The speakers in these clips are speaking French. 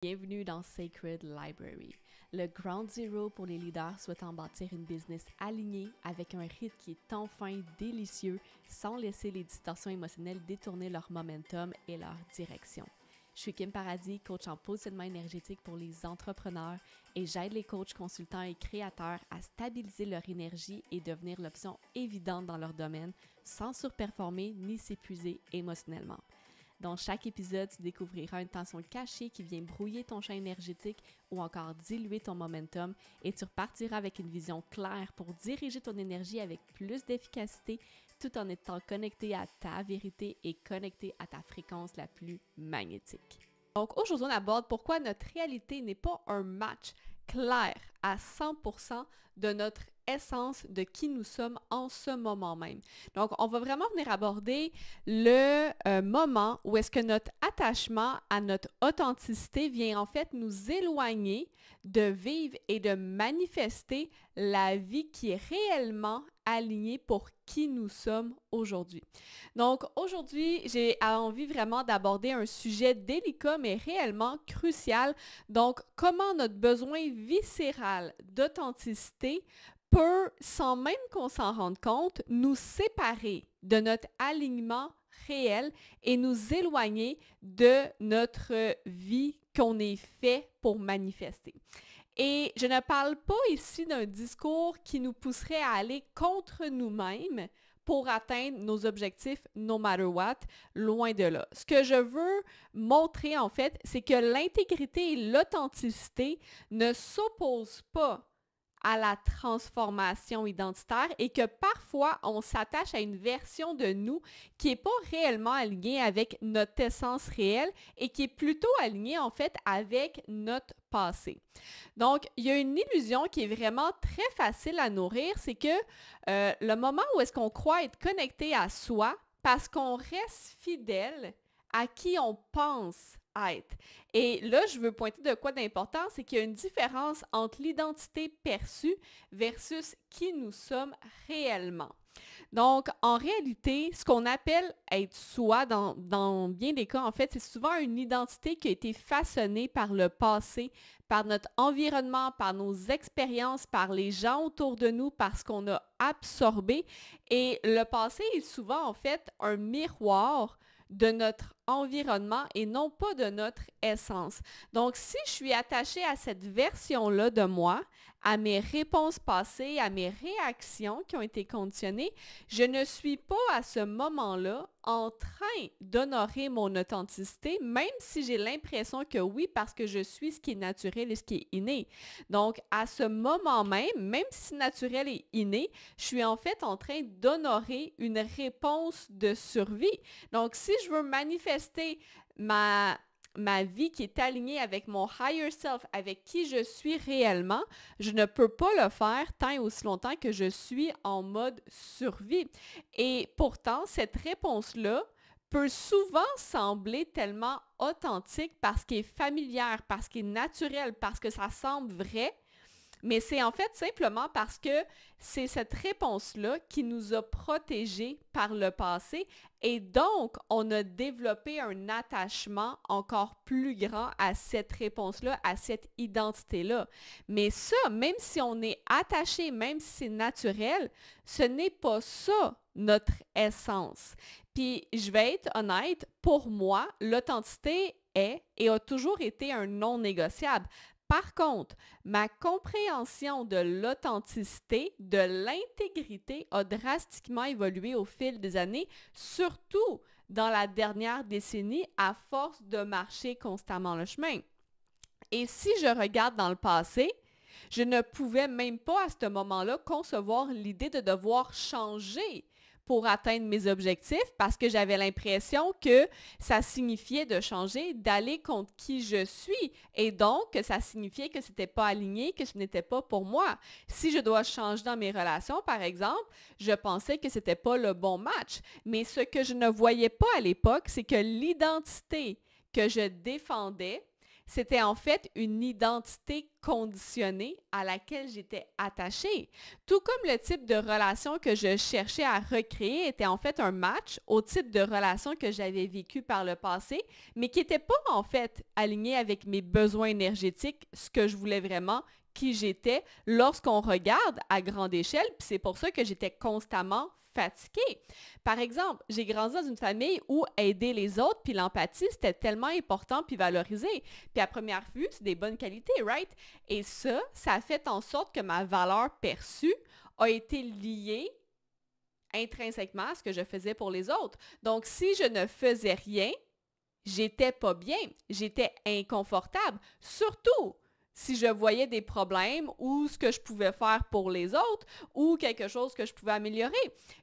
Bienvenue dans Sacred Library, le Ground Zero pour les leaders souhaitant bâtir une business alignée avec un rythme qui est enfin délicieux sans laisser les distorsions émotionnelles détourner leur momentum et leur direction. Je suis Kim Paradis, coach en positionnement énergétique pour les entrepreneurs et j'aide les coachs, consultants et créateurs à stabiliser leur énergie et devenir l'option évidente dans leur domaine sans surperformer ni s'épuiser émotionnellement. Dans chaque épisode, tu découvriras une tension cachée qui vient brouiller ton champ énergétique ou encore diluer ton momentum et tu repartiras avec une vision claire pour diriger ton énergie avec plus d'efficacité tout en étant connecté à ta vérité et connecté à ta fréquence la plus magnétique. Donc aujourd'hui, on aborde pourquoi notre réalité n'est pas un match clair à 100% de notre essence de qui nous sommes en ce moment même. Donc, on va vraiment venir aborder le moment où est-ce que notre attachement à notre authenticité vient en fait nous éloigner de vivre et de manifester la vie qui est réellement alignée pour qui nous sommes aujourd'hui. Donc, aujourd'hui, j'ai envie vraiment d'aborder un sujet délicat mais réellement crucial. Donc, comment notre besoin viscéral d'authenticité peut, sans même qu'on s'en rende compte, nous séparer de notre alignement réel et nous éloigner de notre vie qu'on est fait pour manifester. Et je ne parle pas ici d'un discours qui nous pousserait à aller contre nous-mêmes pour atteindre nos objectifs no matter what, loin de là. Ce que je veux montrer en fait, c'est que l'intégrité et l'authenticité ne s'opposent pas à la transformation identitaire et que parfois on s'attache à une version de nous qui n'est pas réellement alignée avec notre essence réelle et qui est plutôt alignée en fait avec notre passé. Donc, il y a une illusion qui est vraiment très facile à nourrir, c'est que le moment où est-ce qu'on croit être connecté à soi parce qu'on reste fidèle à qui on pense être. Et là, je veux pointer de quoi d'important, c'est qu'il y a une différence entre l'identité perçue versus qui nous sommes réellement. Donc, en réalité, ce qu'on appelle être soi, dans bien des cas, en fait, c'est souvent une identité qui a été façonnée par le passé, par notre environnement, par nos expériences, par les gens autour de nous, parce qu'on a absorbé. Et le passé est souvent, en fait, un miroir de notre environnement et non pas de notre essence. Donc, si je suis attachée à cette version-là de moi, à mes réponses passées, à mes réactions qui ont été conditionnées, je ne suis pas à ce moment-là en train d'honorer mon authenticité, même si j'ai l'impression que oui, parce que je suis ce qui est naturel et ce qui est inné. Donc, à ce moment même si naturel et inné, je suis en fait en train d'honorer une réponse de survie. Donc, si je veux manifester ma vie qui est alignée avec mon higher self, avec qui je suis réellement, je ne peux pas le faire tant et aussi longtemps que je suis en mode survie. Et pourtant, cette réponse-là peut souvent sembler tellement authentique parce qu'elle est familière, parce qu'elle est naturelle, parce que ça semble vrai. Mais c'est en fait simplement parce que c'est cette réponse-là qui nous a protégés par le passé et donc on a développé un attachement encore plus grand à cette réponse-là, à cette identité-là. Mais ça, même si on est attaché, même si c'est naturel, ce n'est pas ça notre essence. Puis je vais être honnête, pour moi, l'authenticité est et a toujours été un non négociable. Par contre, ma compréhension de l'authenticité, de l'intégrité a drastiquement évolué au fil des années, surtout dans la dernière décennie, à force de marcher constamment le chemin. Et si je regarde dans le passé, je ne pouvais même pas à ce moment-là concevoir l'idée de devoir changer pour atteindre mes objectifs parce que j'avais l'impression que ça signifiait de changer, d'aller contre qui je suis et donc que ça signifiait que ce n'était pas aligné, que ce n'était pas pour moi. Si je dois changer dans mes relations, par exemple, je pensais que ce n'était pas le bon match. Mais ce que je ne voyais pas à l'époque, c'est que l'identité que je défendais, c'était en fait une identité conditionnée à laquelle j'étais attachée. Tout comme le type de relation que je cherchais à recréer était en fait un match au type de relation que j'avais vécu par le passé, mais qui n'était pas en fait aligné avec mes besoins énergétiques, ce que je voulais vraiment, qui j'étais lorsqu'on regarde à grande échelle, puis c'est pour ça que j'étais constamment fatiguée. Par exemple, j'ai grandi dans une famille où aider les autres puis l'empathie, c'était tellement important puis valorisé. Puis à première vue, c'est des bonnes qualités, right? Et ça a fait en sorte que ma valeur perçue a été liée intrinsèquement à ce que je faisais pour les autres. Donc, si je ne faisais rien, j'étais pas bien, j'étais inconfortable. Surtout si je voyais des problèmes ou ce que je pouvais faire pour les autres ou quelque chose que je pouvais améliorer.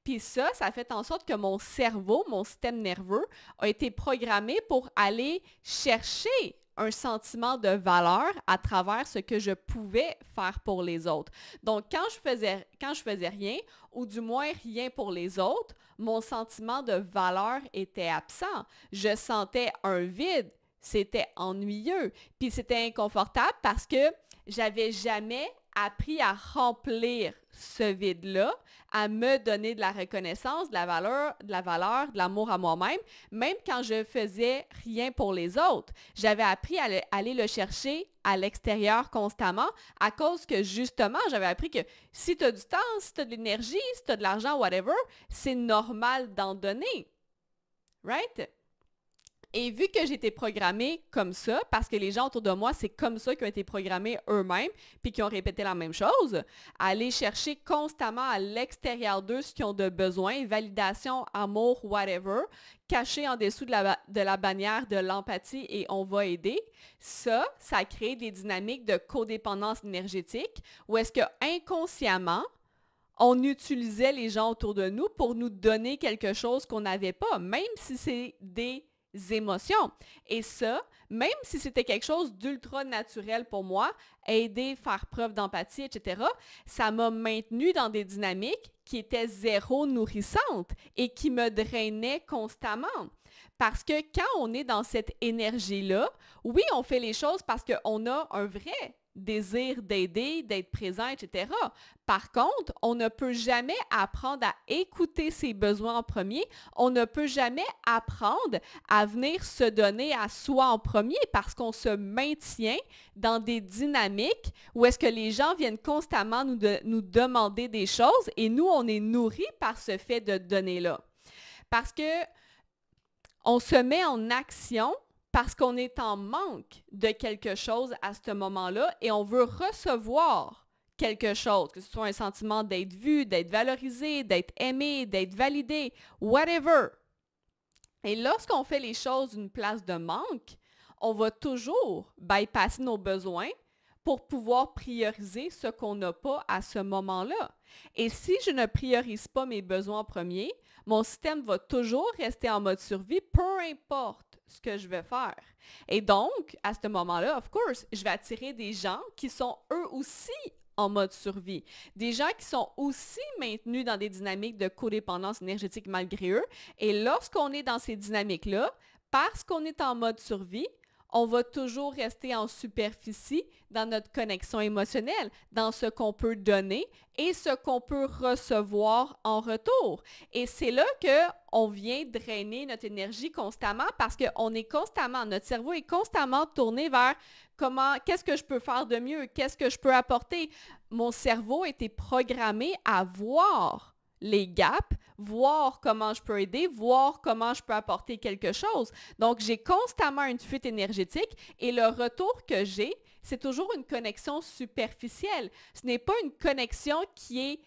Puis ça a fait en sorte que mon cerveau, mon système nerveux, a été programmé pour aller chercher un sentiment de valeur à travers ce que je pouvais faire pour les autres. Donc, quand je faisais rien, ou du moins rien pour les autres, mon sentiment de valeur était absent. Je sentais un vide. C'était ennuyeux. Puis c'était inconfortable parce que j'avais jamais appris à remplir ce vide-là, à me donner de la reconnaissance, de la valeur, de l'amour à moi-même, même quand je faisais rien pour les autres. J'avais appris à aller le chercher à l'extérieur constamment à cause que justement, j'avais appris que si tu as du temps, si tu as de l'énergie, si tu as de l'argent, whatever, c'est normal d'en donner. Right? Et vu que j'ai été programmée comme ça, parce que les gens autour de moi, c'est comme ça qu'ils ont été programmés eux-mêmes, puis qui ont répété la même chose, aller chercher constamment à l'extérieur d'eux ce qu'ils ont de besoin, validation, amour, whatever, caché en dessous de la bannière de l'empathie et on va aider, ça crée des dynamiques de codépendance énergétique où est-ce que inconsciemment, on utilisait les gens autour de nous pour nous donner quelque chose qu'on n'avait pas, même si c'est des émotions. Et ça, même si c'était quelque chose d'ultra naturel pour moi, aider, faire preuve d'empathie, etc., ça m'a maintenue dans des dynamiques qui étaient zéro nourrissantes et qui me drainaient constamment. Parce que quand on est dans cette énergie-là, oui, on fait les choses parce qu'on a un vrai désir d'aider, d'être présent, etc. Par contre, on ne peut jamais apprendre à écouter ses besoins en premier. On ne peut jamais apprendre à venir se donner à soi en premier parce qu'on se maintient dans des dynamiques où est-ce que les gens viennent constamment nous demander des choses et nous, on est nourris par ce fait de donner là. Parce que on se met en action parce qu'on est en manque de quelque chose à ce moment-là et on veut recevoir quelque chose, que ce soit un sentiment d'être vu, d'être valorisé, d'être aimé, d'être validé, whatever. Et lorsqu'on fait les choses d'une place de manque, on va toujours bypasser nos besoins pour pouvoir prioriser ce qu'on n'a pas à ce moment-là. Et si je ne priorise pas mes besoins en premier, mon système va toujours rester en mode survie, peu importe ce que je vais faire. Et donc, à ce moment-là, of course, je vais attirer des gens qui sont eux aussi en mode survie. Des gens qui sont aussi maintenus dans des dynamiques de codépendance énergétique malgré eux. Et lorsqu'on est dans ces dynamiques-là, parce qu'on est en mode survie, on va toujours rester en superficie dans notre connexion émotionnelle, dans ce qu'on peut donner et ce qu'on peut recevoir en retour. Et c'est là qu'on vient drainer notre énergie constamment parce qu'on est constamment, notre cerveau est constamment tourné vers qu'est-ce que je peux faire de mieux, qu'est-ce que je peux apporter. Mon cerveau a été programmé à voir les gaps, voir comment je peux aider, voir comment je peux apporter quelque chose. Donc, j'ai constamment une fuite énergétique et le retour que j'ai, c'est toujours une connexion superficielle. Ce n'est pas une connexion qui est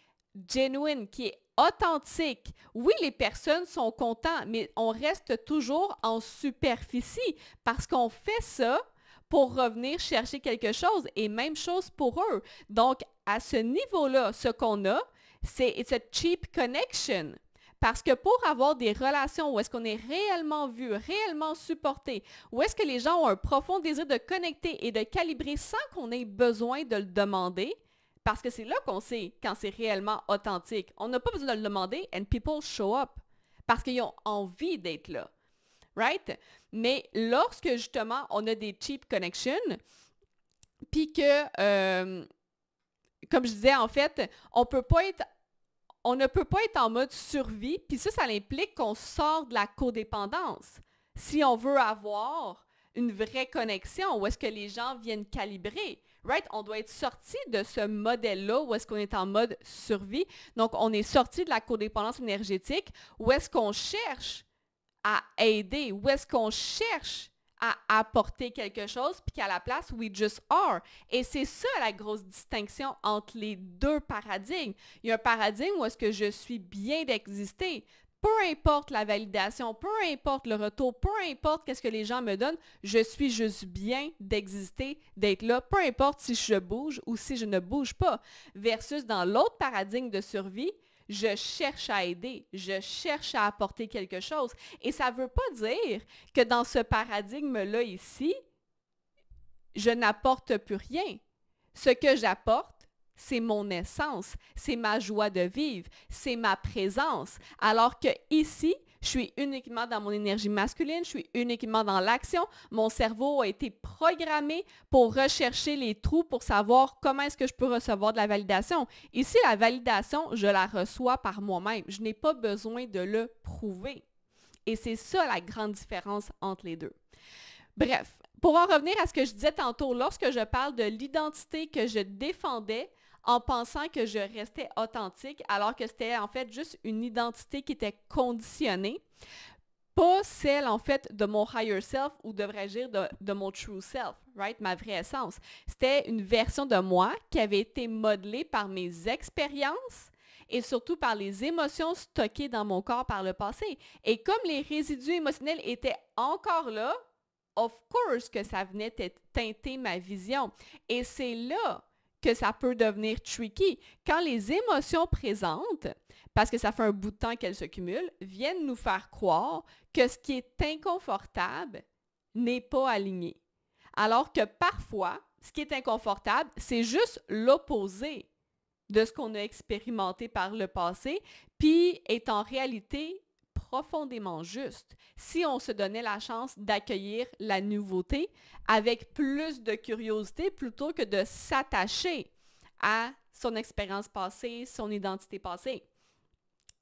genuine, qui est authentique. Oui, les personnes sont contentes, mais on reste toujours en superficie parce qu'on fait ça pour revenir chercher quelque chose et même chose pour eux. Donc, à ce niveau-là, ce qu'on a, it's a cheap connection. Parce que pour avoir des relations où est-ce qu'on est réellement vu, réellement supporté, où est-ce que les gens ont un profond désir de connecter et de calibrer sans qu'on ait besoin de le demander, parce que c'est là qu'on sait quand c'est réellement authentique. On n'a pas besoin de le demander and people show up parce qu'ils ont envie d'être là. right? Mais lorsque, justement, on a des cheap connections, puis que, comme je disais, en fait, on ne peut pas être en mode survie, puis ça implique qu'on sort de la codépendance. Si on veut avoir une vraie connexion, où est-ce que les gens viennent calibrer, right? On doit être sorti de ce modèle-là où est-ce qu'on est en mode survie. Donc, on est sorti de la codépendance énergétique, où est-ce qu'on cherche à aider, où est-ce qu'on cherche à apporter quelque chose, puis qu'à la place, we just are. Et c'est ça la grosse distinction entre les deux paradigmes. Il y a un paradigme où est-ce que je suis bien d'exister. Peu importe la validation, peu importe le retour, peu importe qu'est-ce que les gens me donnent, je suis juste bien d'exister, d'être là, peu importe si je bouge ou si je ne bouge pas. Versus dans l'autre paradigme de survie, je cherche à aider, je cherche à apporter quelque chose. Et ça ne veut pas dire que dans ce paradigme-là ici, je n'apporte plus rien. Ce que j'apporte, c'est mon essence, c'est ma joie de vivre, c'est ma présence. Alors que ici, je suis uniquement dans mon énergie masculine, je suis uniquement dans l'action. Mon cerveau a été programmé pour rechercher les trous pour savoir comment est-ce que je peux recevoir de la validation. Ici, la validation, je la reçois par moi-même. Je n'ai pas besoin de le prouver. Et c'est ça la grande différence entre les deux. Bref, pour en revenir à ce que je disais tantôt, lorsque je parle de l'identité que je défendais, en pensant que je restais authentique, alors que c'était en fait juste une identité qui était conditionnée, pas celle en fait de mon higher self ou devrais-je dire de mon true self, right? Ma vraie essence. C'était une version de moi qui avait été modelée par mes expériences et surtout par les émotions stockées dans mon corps par le passé. Et comme les résidus émotionnels étaient encore là, of course que ça venait teinter ma vision. Et c'est là que ça peut devenir tricky. Quand les émotions présentes, parce que ça fait un bout de temps qu'elles se cumulent, viennent nous faire croire que ce qui est inconfortable n'est pas aligné. Alors que parfois, ce qui est inconfortable, c'est juste l'opposé de ce qu'on a expérimenté par le passé, puis est en réalité profondément juste si on se donnait la chance d'accueillir la nouveauté avec plus de curiosité plutôt que de s'attacher à son expérience passée, son identité passée.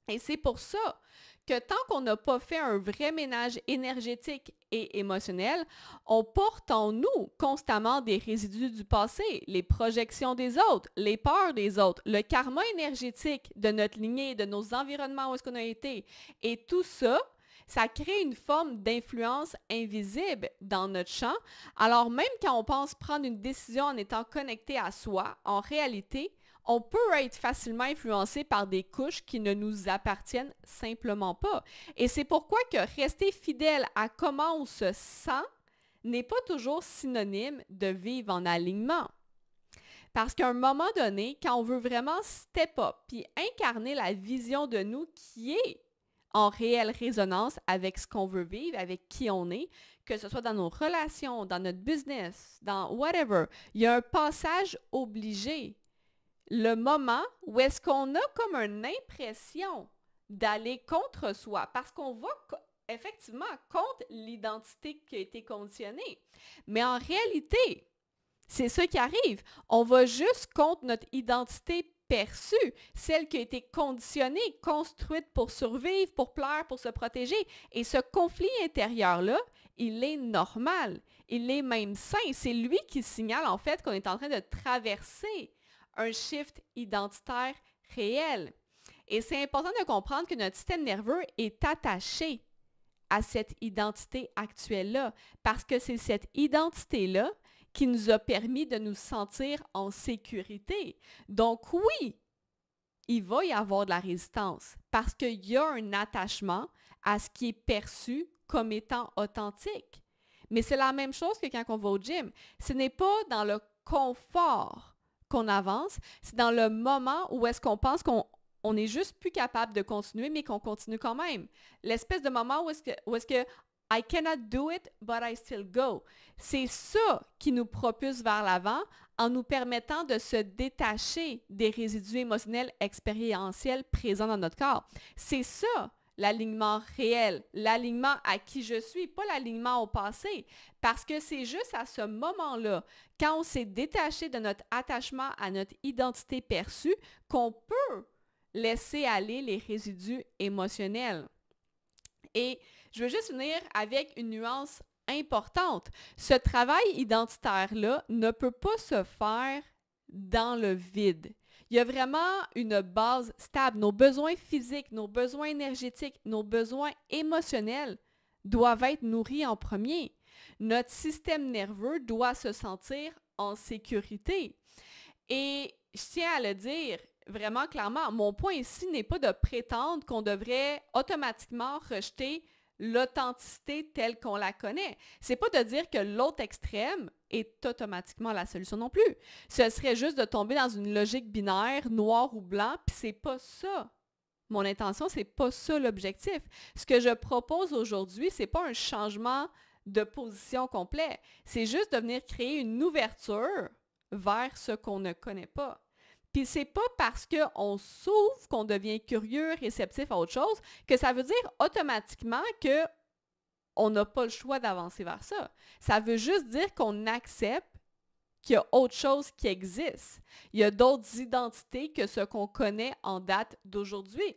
Et c'est pour ça que tant qu'on n'a pas fait un vrai ménage énergétique et émotionnel, on porte en nous constamment des résidus du passé, les projections des autres, les peurs des autres, le karma énergétique de notre lignée, de nos environnements où est-ce qu'on a été. Et tout ça, ça crée une forme d'influence invisible dans notre champ. Alors même quand on pense prendre une décision en étant connecté à soi, en réalité, on peut être facilement influencé par des couches qui ne nous appartiennent simplement pas. Et c'est pourquoi que rester fidèle à comment on se sent n'est pas toujours synonyme de vivre en alignement. Parce qu'à un moment donné, quand on veut vraiment step up puis incarner la vision de nous qui est en réelle résonance avec ce qu'on veut vivre, avec qui on est, que ce soit dans nos relations, dans notre business, dans whatever, il y a un passage obligé. Le moment où est-ce qu'on a comme une impression d'aller contre soi, parce qu'on va effectivement contre l'identité qui a été conditionnée. Mais en réalité, c'est ça qui arrive. On va juste contre notre identité perçue, celle qui a été conditionnée, construite pour survivre, pour plaire, pour se protéger. Et ce conflit intérieur-là, il est normal. Il est même sain. C'est lui qui signale en fait qu'on est en train de traverser un shift identitaire réel. Et c'est important de comprendre que notre système nerveux est attaché à cette identité actuelle-là, parce que c'est cette identité-là qui nous a permis de nous sentir en sécurité. Donc oui, il va y avoir de la résistance, parce qu'il y a un attachement à ce qui est perçu comme étant authentique. Mais c'est la même chose que quand on va au gym. Ce n'est pas dans le confort qu'on avance, c'est dans le moment où est-ce qu'on pense qu'on est juste plus capable de continuer, mais qu'on continue quand même. L'espèce de moment où est-ce que I cannot do it, but I still go. C'est ça qui nous propulse vers l'avant en nous permettant de se détacher des résidus émotionnels expérientiels présents dans notre corps. C'est ça l'alignement réel, l'alignement à qui je suis, pas l'alignement au passé. Parce que c'est juste à ce moment-là, quand on s'est détaché de notre attachement à notre identité perçue, qu'on peut laisser aller les résidus émotionnels. Et je veux juste venir avec une nuance importante. Ce travail identitaire-là ne peut pas se faire dans le vide. Il y a vraiment une base stable. Nos besoins physiques, nos besoins énergétiques, nos besoins émotionnels doivent être nourris en premier. Notre système nerveux doit se sentir en sécurité. Et je tiens à le dire vraiment clairement, mon point ici n'est pas de prétendre qu'on devrait automatiquement rejeter l'authenticité telle qu'on la connaît. C'est pas de dire que l'autre extrême est automatiquement la solution non plus. Ce serait juste de tomber dans une logique binaire, noir ou blanc, puis c'est pas ça. Mon intention, c'est pas ça l'objectif. Ce que je propose aujourd'hui, c'est pas un changement de position complet. C'est juste de venir créer une ouverture vers ce qu'on ne connaît pas. Puis c'est pas parce qu'on s'ouvre qu'on devient curieux, réceptif à autre chose, que ça veut dire automatiquement qu'on n'a pas le choix d'avancer vers ça. Ça veut juste dire qu'on accepte qu'il y a autre chose qui existe. Il y a d'autres identités que ce qu'on connaît en date d'aujourd'hui.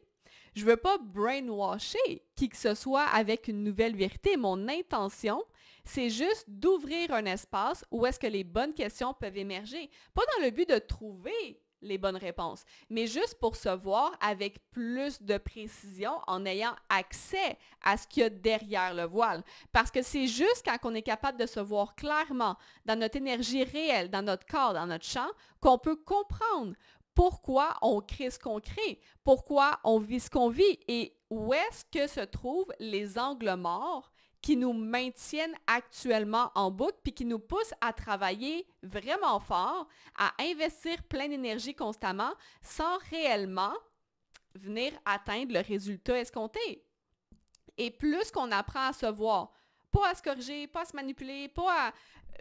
Je ne veux pas brainwasher qui que ce soit avec une nouvelle vérité. Mon intention, c'est juste d'ouvrir un espace où est-ce que les bonnes questions peuvent émerger. Pas dans le but de trouver les bonnes réponses, mais juste pour se voir avec plus de précision en ayant accès à ce qu'il y a derrière le voile. Parce que c'est juste quand on est capable de se voir clairement dans notre énergie réelle, dans notre corps, dans notre champ, qu'on peut comprendre pourquoi on crée ce qu'on crée, pourquoi on vit ce qu'on vit et où est-ce que se trouvent les angles morts qui nous maintiennent actuellement en boucle puis qui nous poussent à travailler vraiment fort, à investir plein d'énergie constamment sans réellement venir atteindre le résultat escompté. Et plus qu'on apprend à se voir, pas à se corriger, pas à se manipuler, pas à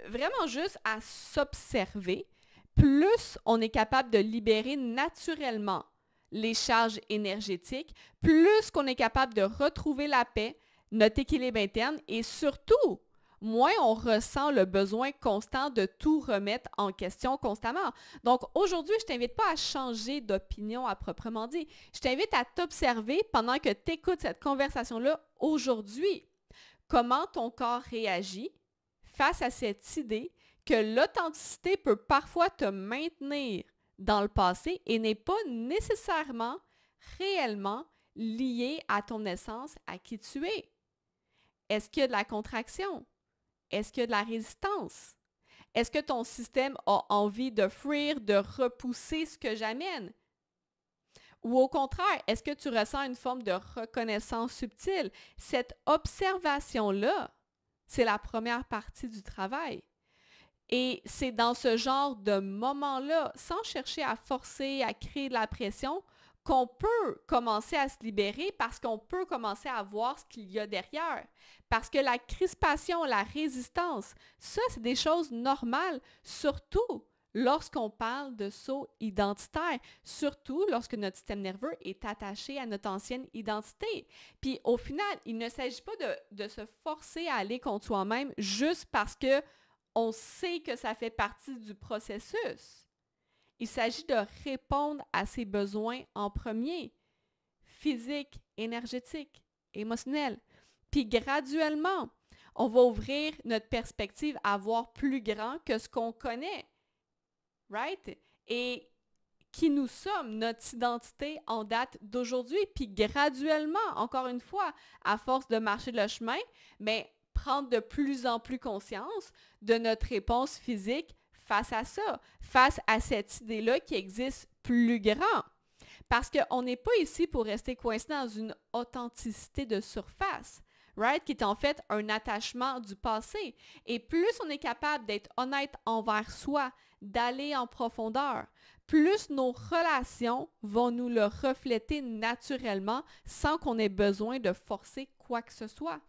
vraiment juste à s'observer, plus on est capable de libérer naturellement les charges énergétiques, plus qu'on est capable de retrouver la paix, notre équilibre interne et surtout, moins on ressent le besoin constant de tout remettre en question constamment. Donc aujourd'hui, je ne t'invite pas à changer d'opinion à proprement dit. Je t'invite à t'observer pendant que tu écoutes cette conversation-là aujourd'hui. Comment ton corps réagit face à cette idée que l'authenticité peut parfois te maintenir dans le passé et n'est pas nécessairement réellement liée à ton essence, à qui tu es. Est-ce qu'il y a de la contraction? Est-ce qu'il y a de la résistance? Est-ce que ton système a envie de fuir, de repousser ce que j'amène? Ou au contraire, est-ce que tu ressens une forme de reconnaissance subtile? Cette observation-là, c'est la première partie du travail. Et c'est dans ce genre de moment-là, sans chercher à forcer, à créer de la pression, qu'on peut commencer à se libérer parce qu'on peut commencer à voir ce qu'il y a derrière. Parce que la crispation, la résistance, ça, c'est des choses normales, surtout lorsqu'on parle de saut identitaire, surtout lorsque notre système nerveux est attaché à notre ancienne identité. Puis au final, il ne s'agit pas de se forcer à aller contre soi-même juste parce que on sait que ça fait partie du processus. Il s'agit de répondre à ses besoins en premier, physiques, énergétiques, émotionnels. Puis graduellement, on va ouvrir notre perspective à voir plus grand que ce qu'on connaît. Right? Et qui nous sommes, notre identité en date d'aujourd'hui. Puis graduellement, encore une fois, à force de marcher le chemin, mais prendre de plus en plus conscience de notre réponse physique face à ça, face à cette idée-là qui existe plus grand. Parce qu'on n'est pas ici pour rester coincé dans une authenticité de surface, right? Qui est en fait un attachement du passé. Et plus on est capable d'être honnête envers soi, d'aller en profondeur, plus nos relations vont nous le refléter naturellement sans qu'on ait besoin de forcer quoi que ce soit.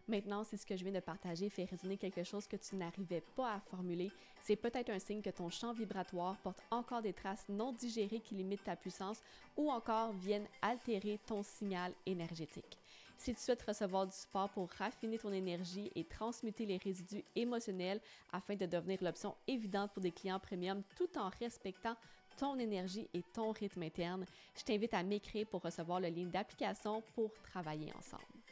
Maintenant, si ce que je viens de partager fait résonner quelque chose que tu n'arrivais pas à formuler, c'est peut-être un signe que ton champ vibratoire porte encore des traces non digérées qui limitent ta puissance ou encore viennent altérer ton signal énergétique. Si tu souhaites recevoir du support pour raffiner ton énergie et transmuter les résidus émotionnels afin de devenir l'option évidente pour des clients premium tout en respectant ton énergie et ton rythme interne, je t'invite à m'écrire pour recevoir le lien d'application pour travailler ensemble.